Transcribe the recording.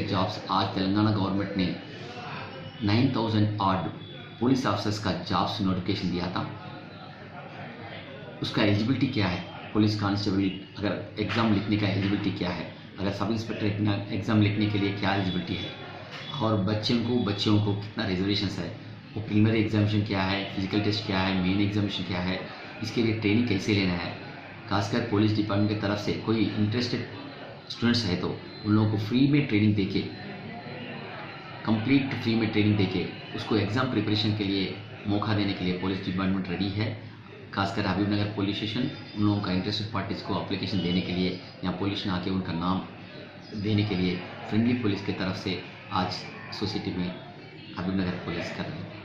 Jobs आज Telangana government ने 9000 odd police officers का जॉब्स नोटिफिकेशन दिया था। उसका एलिजिबिलिटी क्या है, पुलिस कांस्टेबल अगर एग्ज़ाम लिखने का एलिजिबिलिटी क्या है, अगर सब इंस्पेक्टर एग्ज़ाम लिखने के लिए क्या एलिजिबिलिटी है, और बच्चियों को कितना रिजर्वेशन है, वो प्रीलिमिनरी एग्जामिनेशन क्या है, फिजिकल टेस्ट क्या है, मेन एग्जामिनेशन क्या है, इसके लिए ट्रेनिंग कैसे लेना है। खासकर पुलिस डिपार्टमेंट की तरफ से कोई इंटरेस्टेड स्टूडेंट्स है तो उन लोगों को फ्री में ट्रेनिंग देके, कंप्लीट फ्री में ट्रेनिंग देके उसको एग्ज़ाम प्रिपरेशन के लिए मौका देने के लिए पुलिस डिपार्टमेंट रेडी है। खासकर हबीबनगर पुलिस स्टेशन उन लोगों का इंटरेस्टेड पार्टीज़ को एप्लीकेशन देने के लिए या पुलिस में आके उनका नाम देने के लिए फ्रेंडली पुलिस की तरफ से आज सोसाइटी में हबीबनगर पुलिस कर रही है।